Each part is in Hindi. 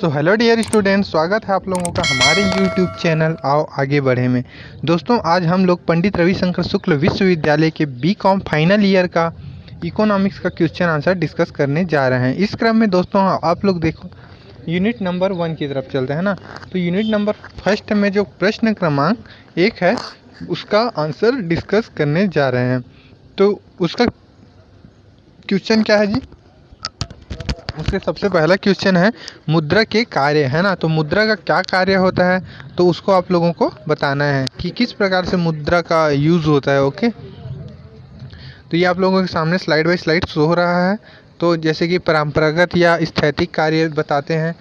सो हेलो डियर स्टूडेंट्स, स्वागत है आप लोगों का हमारे यूट्यूब चैनल आओ आगे बढ़े में। दोस्तों, आज हम लोग पंडित रविशंकर शुक्ल विश्वविद्यालय के बीकॉम फाइनल ईयर का इकोनॉमिक्स का क्वेश्चन आंसर डिस्कस करने जा रहे हैं। इस क्रम में दोस्तों आप लोग देखो यूनिट नंबर 1 की तरफ चलते हैं ना। तो यूनिट नंबर फर्स्ट में जो प्रश्न क्रमांक 1 है उसका आंसर डिस्कस करने जा रहे हैं। तो उसका क्वेश्चन क्या है जी? उसके सबसे पहला क्वेश्चन है मुद्रा के कार्य, है ना। तो मुद्रा का क्या कार्य होता है तो उसको आप लोगों को बताना है कि किस प्रकार से मुद्रा का यूज़ होता है। ओके, तो ये आप लोगों के सामने स्लाइड बाय स्लाइड शो हो रहा है। तो जैसे कि परंपरागत या स्थैतिक कार्य बताते हैं,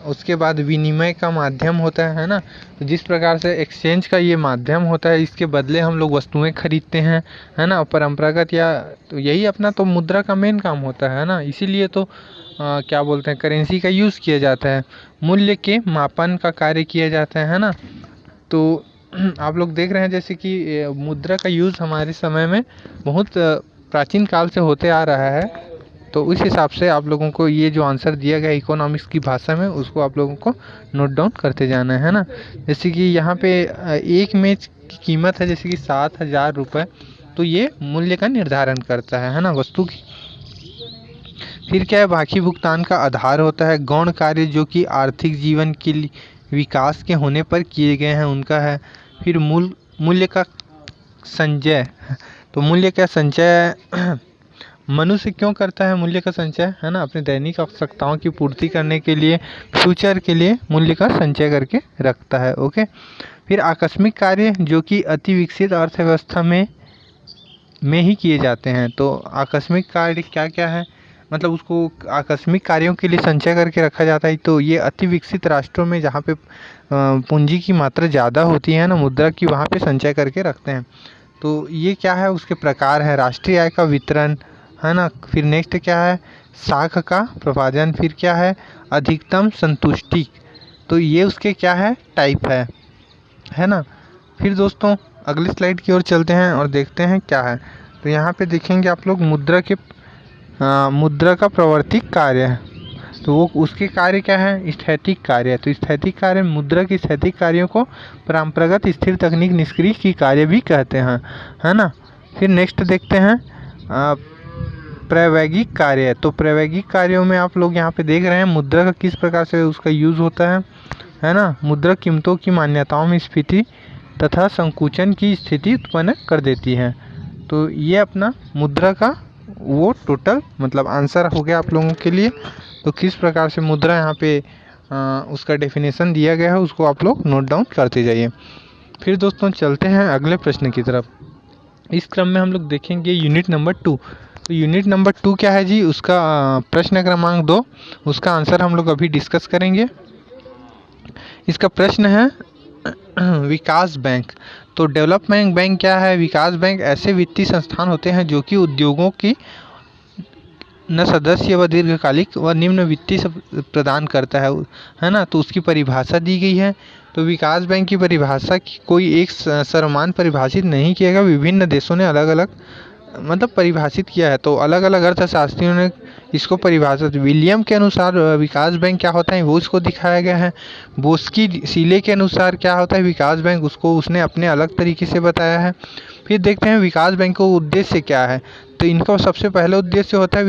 उसके बाद विनिमय का माध्यम होता है ना। तो जिस प्रकार से एक्सचेंज का ये माध्यम होता है, इसके बदले हम लोग वस्तुएं खरीदते हैं, है ना। परंपरागत या तो यही अपना तो मुद्रा का मेन काम होता है ना। इसीलिए तो क्या बोलते हैं, करेंसी का यूज़ किया जाता है। मूल्य के मापन का कार्य किया जाता है ना। तो आप लोग देख रहे हैं जैसे कि मुद्रा का यूज़ हमारे समय में बहुत प्राचीन काल से होते आ रहा है। तो उस हिसाब से आप लोगों को ये जो आंसर दिया गया इकोनॉमिक्स की भाषा में, उसको आप लोगों को नोट डाउन करते जाना है ना। जैसे कि यहाँ पे एक मेज की कीमत है जैसे कि 7,000 रुपये। तो ये मूल्य का निर्धारण करता है ना, वस्तु की। फिर क्या है, बाकी भुगतान का आधार होता है। गौण कार्य जो कि आर्थिक जीवन के विकास के होने पर किए गए हैं उनका है। फिर मूल्य का संचय। तो मूल्य का संचय मनुष्य क्यों करता है? मूल्य का संचय, है ना, अपने दैनिक आवश्यकताओं की पूर्ति करने के लिए, फ्यूचर के लिए मूल्य का संचय करके रखता है। ओके। फिर आकस्मिक कार्य जो कि अति विकसित अर्थव्यवस्था में ही किए जाते हैं। तो आकस्मिक कार्य क्या क्या है, मतलब उसको आकस्मिक कार्यों के लिए संचय करके रखा जाता है। तो ये अति विकसित राष्ट्रों में जहाँ पे पूंजी की मात्रा ज़्यादा होती है ना मुद्रा की, वहाँ पे संचय करके रखते हैं। तो ये क्या है, उसके प्रकार है। राष्ट्रीय आय का वितरण, है ना। फिर नेक्स्ट क्या है, साख का प्रभाजन। फिर क्या है, अधिकतम संतुष्टि। तो ये उसके क्या है, टाइप है ना। फिर दोस्तों अगली स्लाइड की ओर चलते हैं और देखते हैं क्या है। तो यहाँ पे देखेंगे आप लोग मुद्रा का प्रवर्तिक कार्य है। तो वो उसके कार्य क्या है, स्थैतिक कार्य। तो स्थैतिक कार्य, मुद्रा की स्थैतिक कार्यों को परंपरागत स्थिर तकनीक निष्क्रिय की कार्य भी कहते हैं, है ना। फिर नेक्स्ट देखते हैं प्रावैगिक कार्य। तो प्रावैगिक कार्यों में आप लोग यहाँ पे देख रहे हैं मुद्रा का किस प्रकार से उसका यूज़ होता है ना। मुद्रा कीमतों की मान्यताओं में स्फीति तथा संकुचन की स्थिति उत्पन्न कर देती है। तो ये अपना मुद्रा का वो टोटल मतलब आंसर हो गया आप लोगों के लिए। तो किस प्रकार से मुद्रा यहाँ पे उसका डेफिनेशन दिया गया है, उसको आप लोग नोट डाउन करते जाइए। फिर दोस्तों चलते हैं अगले प्रश्न की तरफ। इस क्रम में हम लोग देखेंगे यूनिट नंबर 2। तो यूनिट नंबर 2 क्या है जी? उसका प्रश्न क्रमांक 2, उसका आंसर हम लोग अभी डिस्कस करेंगे। इसका प्रश्न है विकास बैंक। तो डेवलपमेंट बैंक क्या है? विकास बैंक ऐसे वित्तीय संस्थान होते हैं जो कि उद्योगों की न सदस्य व दीर्घकालिक व निम्न वित्तीय प्रदान करता है ना। तो उसकी परिभाषा दी गई है। तो विकास बैंक की परिभाषा की कोई एक सर्वमान परिभाषित नहीं किया गया। विभिन्न देशों ने अलग अलग मतलब परिभाषित किया है। तो अलग अलग अर्थशास्त्रियों ने इसको परिभाषित, विलियम के अनुसार विकास बैंक क्या होता है वो इसको दिखाया गया है। बोस्की सीले के अनुसार क्या होता है विकास बैंक, उसको उसने अपने अलग तरीके से बताया है। फिर देखते हैं विकास बैंक का उद्देश्य क्या है। तो इनका सबसे पहला उद्देश्य होता है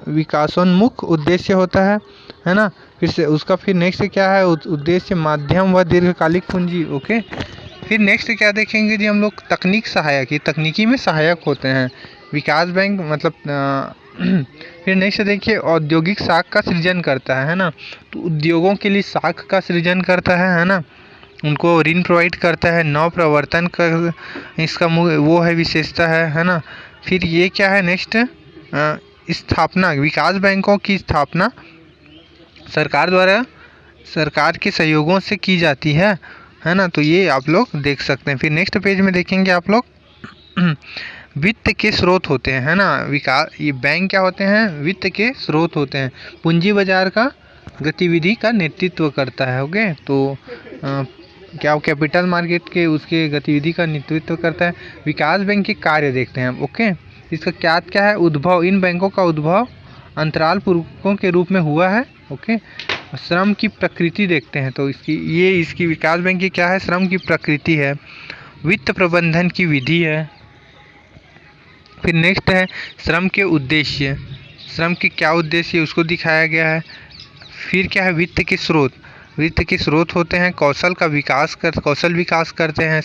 विकासोन्मुख उद्देश्य होता है ना। फिर से उसका फिर नेक्स्ट क्या है उद्देश्य, माध्यम व दीर्घकालिक पूंजी। ओके। फिर नेक्स्ट क्या देखेंगे जी हम लोग, तकनीक सहायक। ये तकनीकी में सहायक होते हैं विकास बैंक मतलब फिर नेक्स्ट देखिए औद्योगिक साख का सृजन करता है ना। तो उद्योगों के लिए साख का सृजन करता है ना। उनको ऋण प्रोवाइड करता है, नव प्रवर्तन कर इसका वो है विशेषता है ना। फिर ये क्या है नेक्स्ट, स्थापना, विकास बैंकों की स्थापना सरकार द्वारा सरकार के सहयोगों से की जाती है ना। तो ये आप लोग देख सकते हैं। फिर नेक्स्ट पेज में देखेंगे आप लोग वित्त के स्रोत होते हैं, है ना। ये बैंक क्या होते हैं, वित्त के स्रोत होते हैं। पूंजी बाजार का गतिविधि का नेतृत्व करता है। ओके। तो क्या कैपिटल मार्केट के उसके गतिविधि का नेतृत्व करता है। विकास बैंक के कार्य देखते हैं। ओके। इसका क्या है, उद्भव, इन बैंकों का उद्भव अंतराल पूर्वकों के रूप में हुआ है। ओके। श्रम की प्रकृति देखते हैं तो इसकी विकास बैंक की क्या है, श्रम की प्रकृति है। वित्त प्रबंधन की विधि है। फिर नेक्स्ट है श्रम के उद्देश्य, श्रम के क्या उद्देश्य उसको दिखाया गया है। फिर क्या है, वित्त के स्रोत, वित्त के स्रोत होते हैं कौशल विकास करते हैं,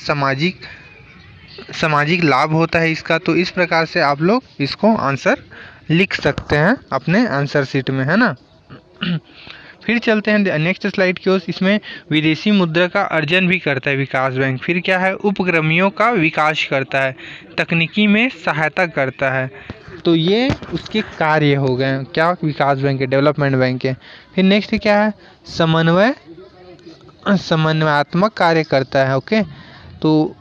सामाजिक लाभ होता है इसका। तो इस प्रकार से आप लोग इसको आंसर लिख सकते हैं अपने आंसर शीट में, है ना। फिर चलते हैं नेक्स्ट स्लाइड की ओर। इसमें विदेशी मुद्रा का अर्जन भी करता है विकास बैंक। फिर क्या है, उपक्रमियों का विकास करता है, तकनीकी में सहायता करता है। तो ये उसके कार्य हो गए क्या, विकास बैंक के, डेवलपमेंट बैंक के। फिर नेक्स्ट क्या है, समन्वयात्मक कार्य करता है। ओके, तो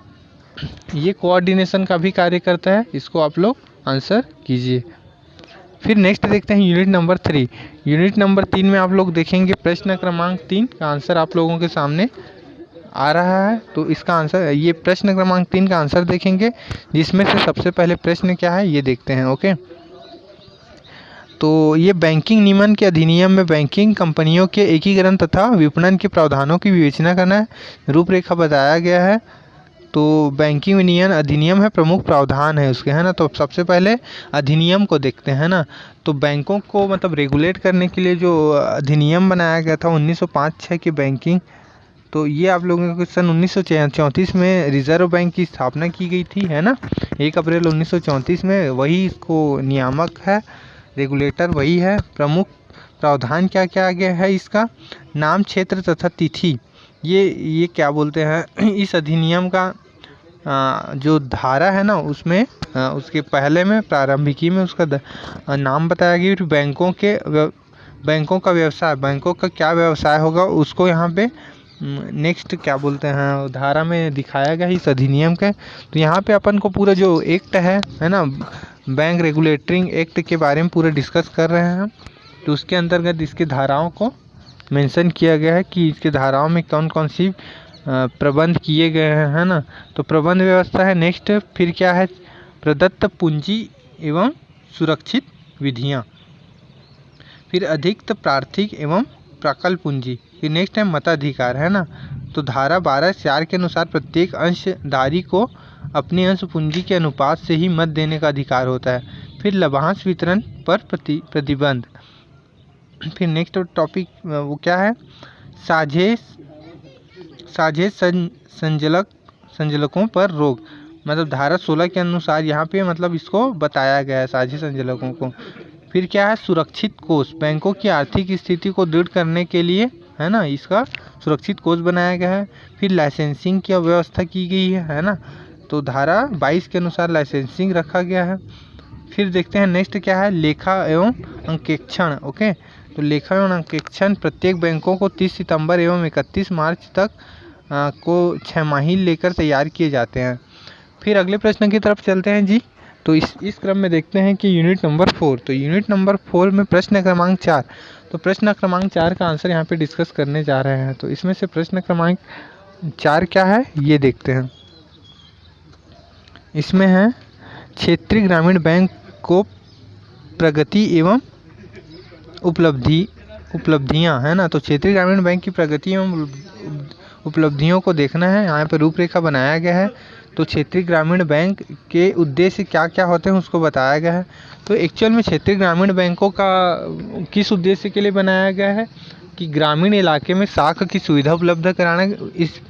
ये कोऑर्डिनेशन का भी कार्य करता है, इसको आप लोग आंसर कीजिए। फिर नेक्स्ट देखते हैं यूनिट नंबर 3। यूनिट नंबर 3 में आप लोग देखेंगे प्रश्न क्रमांक 3 का आंसर आप लोगों के सामने आ रहा है। तो इसका आंसर, ये प्रश्न क्रमांक 3 का आंसर देखेंगे, जिसमें से सबसे पहले प्रश्न क्या है ये देखते हैं। ओके, तो ये बैंकिंग नियमन के अधिनियम में बैंकिंग कंपनियों के एकीकरण तथा विपणन के प्रावधानों की विवेचना करना है, रूपरेखा बताया गया है। तो बैंकिंग विनियमन अधिनियम है, प्रमुख प्रावधान है उसके, है ना। तो सबसे पहले अधिनियम को देखते हैं ना। तो बैंकों को मतलब रेगुलेट करने के लिए जो अधिनियम बनाया गया था 1905-6 की बैंकिंग, तो ये आप लोगों को सन 1934 में रिजर्व बैंक की स्थापना की गई थी, है ना। 1 अप्रैल 1934 में, वही इसको नियामक है, रेगुलेटर वही है। प्रमुख प्रावधान क्या क्या गया है इसका, नाम, क्षेत्र तथा तिथि, ये क्या बोलते हैं इस अधिनियम का जो धारा है ना उसमें उसके पहले में प्रारंभिकी में उसका नाम बताया गया। फिर बैंकों का व्यवसाय, बैंकों का क्या व्यवसाय होगा उसको यहाँ पे नेक्स्ट क्या बोलते हैं धारा में दिखाया गया इस अधिनियम के। तो यहाँ पे अपन को पूरा जो एक्ट है ना, बैंक रेगुलेटरिंग एक्ट के बारे में पूरा डिस्कस कर रहे हैं। तो उसके अंतर्गत इसके धाराओं को मेंशन किया गया है कि इसके धाराओं में कौन कौन सी प्रबंध किए गए हैं, है ना। तो प्रबंध व्यवस्था है नेक्स्ट। फिर क्या है, प्रदत्त पूंजी एवं सुरक्षित विधियाँ। फिर अधिकत प्रार्थिक एवं प्राकल पूंजी। फिर नेक्स्ट है मताधिकार, है ना। तो धारा 12(4) के अनुसार प्रत्येक अंशधारी को अपनी अंश पूंजी के अनुपात से ही मत देने का अधिकार होता है। फिर लाभांश वितरण पर प्रतिबंध। फिर नेक्स्ट टॉपिक वो क्या है, साझे संचालकों पर रोक। मतलब धारा 16 के अनुसार यहाँ पे मतलब इसको बताया गया है साझे संचालकों को। फिर क्या है, सुरक्षित कोष, बैंकों की आर्थिक स्थिति को दृढ़ करने के लिए, है ना, इसका सुरक्षित कोष बनाया गया है। फिर लाइसेंसिंग की व्यवस्था की गई है ना। तो धारा 22 के अनुसार लाइसेंसिंग रखा गया है। फिर देखते हैं नेक्स्ट क्या है, लेखा एवं अंकेक्षण। ओके, तो लेखा एवं अंकेक्षण प्रत्येक बैंकों को 30 सितंबर एवं 31 मार्च तक को 6 माही लेकर तैयार किए जाते हैं। फिर अगले प्रश्न की तरफ चलते हैं जी। तो इस क्रम में देखते हैं कि यूनिट नंबर 4। तो यूनिट नंबर 4 में प्रश्न क्रमांक 4। तो प्रश्न क्रमांक 4 का आंसर यहाँ पे डिस्कस करने जा रहे हैं। तो इसमें से प्रश्न क्रमांक 4 क्या है ये देखते हैं। इसमें है क्षेत्रीय ग्रामीण बैंक को प्रगति एवं उपलब्धियां, है ना। तो क्षेत्रीय ग्रामीण बैंक की प्रगति एवं उपलब्धियों को देखना है, यहाँ पे रूपरेखा बनाया गया है। तो क्षेत्रीय ग्रामीण बैंक के उद्देश्य क्या क्या होते हैं उसको बताया गया है। तो एक्चुअल में क्षेत्रीय ग्रामीण बैंकों का किस उद्देश्य के लिए बनाया गया है कि ग्रामीण इलाके में शाखा की सुविधा उपलब्ध कराना, इस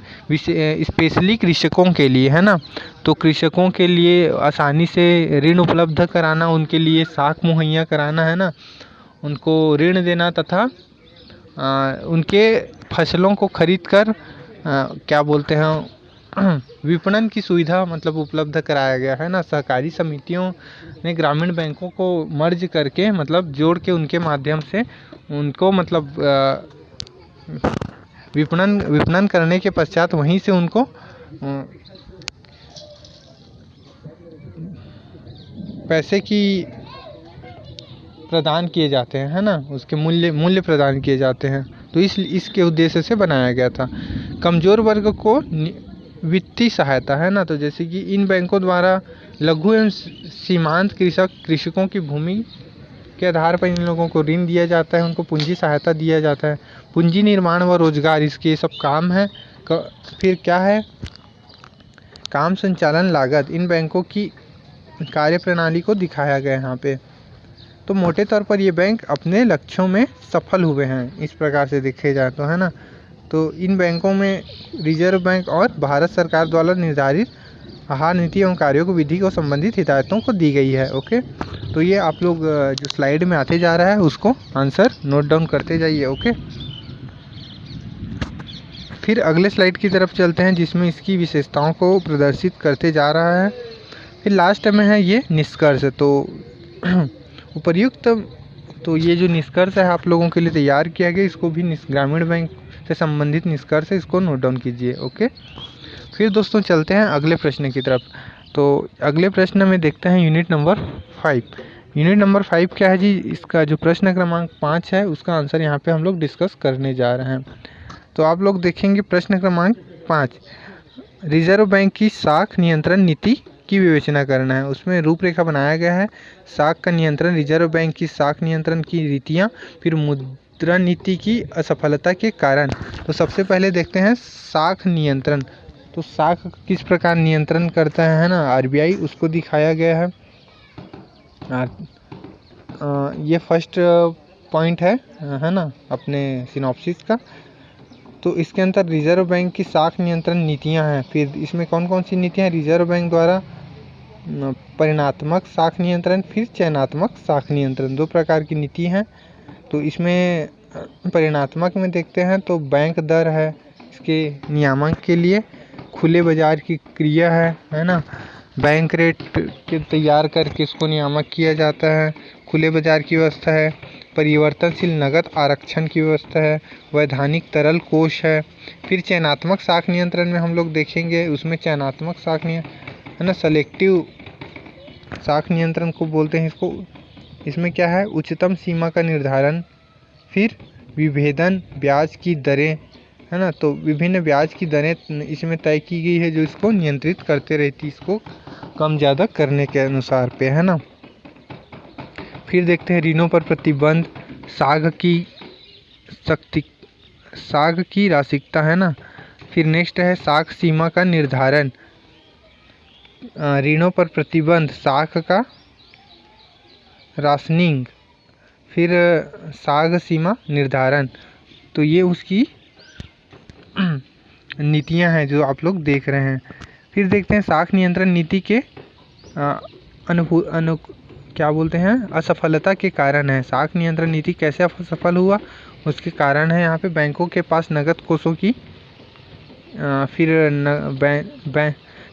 स्पेशली कृषकों के लिए, है ना। तो कृषकों के लिए आसानी से ऋण उपलब्ध कराना, उनके लिए शाख मुहैया कराना, है ना, उनको ऋण देना तथा उनके फसलों को खरीद कर क्या बोलते हैं विपणन की सुविधा मतलब उपलब्ध कराया गया है ना। सहकारी समितियों ने ग्रामीण बैंकों को मर्ज करके मतलब जोड़ के उनके माध्यम से उनको मतलब विपणन करने के पश्चात वहीं से उनको पैसे की प्रदान किए जाते हैं, है ना, उसके मूल्य प्रदान किए जाते हैं। तो इसके उद्देश्य से बनाया गया था। कमज़ोर वर्ग को वित्तीय सहायता, है ना। तो जैसे कि इन बैंकों द्वारा लघु एवं सीमांत कृषकों की भूमि के आधार पर इन लोगों को ऋण दिया जाता है, उनको पूंजी सहायता दिया जाता है। पूंजी निर्माण व रोजगार इसके सब काम है। फिर क्या है, काम संचालन लागत, इन बैंकों की कार्यप्रणाली को दिखाया गया है यहाँ पे। तो मोटे तौर पर ये बैंक अपने लक्ष्यों में सफल हुए हैं, इस प्रकार से देखे जाए तो, है ना। तो इन बैंकों में रिजर्व बैंक और भारत सरकार द्वारा निर्धारित आहार नीति एवं कार्यों को विधि को संबंधित हिदायतों को दी गई है। ओके, तो ये आप लोग जो स्लाइड में आते जा रहा है उसको आंसर नोट डाउन करते जाइए। ओके, फिर अगले स्लाइड की तरफ चलते हैं जिसमें इसकी विशेषताओं को प्रदर्शित करते जा रहा है। फिर लास्ट में है ये निष्कर्ष। तो उपर्युक्त तो ये जो निष्कर्ष है आप लोगों के लिए तैयार किया गया, इसको भी ग्रामीण बैंक से संबंधित निष्कर्ष है, इसको नोट डाउन कीजिए। ओके, फिर दोस्तों चलते हैं अगले प्रश्न की तरफ। तो अगले प्रश्न में देखते हैं यूनिट नंबर 5। यूनिट नंबर 5 क्या है जी, इसका जो प्रश्न क्रमांक 5 है उसका आंसर यहाँ पे हम लोग डिस्कस करने जा रहे हैं। तो आप लोग देखेंगे प्रश्न क्रमांक 5, रिजर्व बैंक की साख नियंत्रण नीति की विवेचना करना है। उसमें रूपरेखा बनाया गया है, साख का नियंत्रण, रिजर्व बैंक की साख नियंत्रण की रीतियाँ, फिर मुद्रा नीति की असफलता के कारण। तो सबसे पहले देखते हैं साख नियंत्रण। तो साख किस प्रकार नियंत्रण करता है ना आरबीआई, उसको दिखाया गया है। ये फर्स्ट पॉइंट है ना अपने सिनॉप्सिस का। तो इसके अंदर रिजर्व बैंक की साख नियंत्रण नीतियां हैं। फिर इसमें कौन कौन सी नीतियां, रिजर्व बैंक द्वारा परिणात्मक साख नियंत्रण, फिर चयनात्मक साख नियंत्रण, 2 प्रकार की नीति हैं। तो इसमें परिणात्मक में देखते हैं तो बैंक दर है इसके नियामक के लिए, खुले बाजार की क्रिया है ना, बैंक रेट के तैयार करके इसको नियामक किया जाता है, खुले बाजार की व्यवस्था है, परिवर्तनशील नगद आरक्षण की व्यवस्था है, वैधानिक तरल कोष है। फिर चयनात्मक साख नियंत्रण में हम लोग देखेंगे, उसमें चयनात्मक साख है ना, सेलेक्टिव साख नियंत्रण को बोलते हैं इसको। इसमें क्या है, उच्चतम सीमा का निर्धारण, फिर विभेदन ब्याज की दरें, है ना। तो विभिन्न ब्याज की दरें इसमें तय की गई है जो इसको नियंत्रित करते रहती, इसको कम ज़्यादा करने के अनुसार पे, है ना। फिर देखते हैं ऋणों पर प्रतिबंध, साख की राशिकता, है ना। फिर नेक्स्ट है साख सीमा का निर्धारण, ऋणों पर प्रतिबंध, साख का राशनिंग, फिर साख सीमा निर्धारण। तो ये उसकी नीतियां हैं जो आप लोग देख रहे हैं। फिर देखते हैं साख नियंत्रण नीति के क्या बोलते हैं, असफलता के कारण है। साख नियंत्रण नीति कैसे असफल हुआ उसके कारण है यहाँ पे बैंकों के पास नगद कोषों की, फिर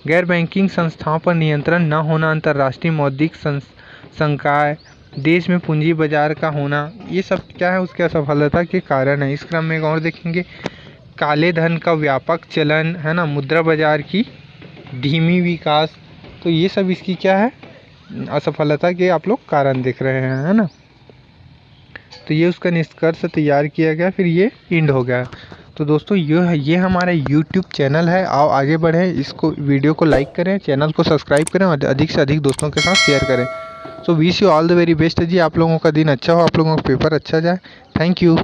गैर बैंकिंग संस्थाओं पर नियंत्रण न होना, अंतर्राष्ट्रीय मौद्रिक संकाय, देश में पूंजी बाजार का होना, ये सब क्या है उसके असफलता के कारण है। इस क्रम में और देखेंगे काले धन का व्यापक चलन, है ना, मुद्रा बाजार की धीमी विकास। तो ये सब इसकी क्या है, असफलता के आप लोग कारण देख रहे हैं, है ना। तो ये उसका निष्कर्ष तैयार किया गया, फिर ये एंड हो गया। तो दोस्तों ये हमारा YouTube चैनल है, आओ आगे बढ़ें। इसको वीडियो को लाइक करें, चैनल को सब्सक्राइब करें और अधिक से अधिक दोस्तों के साथ शेयर करें। So wish you all the very best जी। आप लोगों का दिन अच्छा हो, आप लोगों का पेपर अच्छा जाए। Thank you.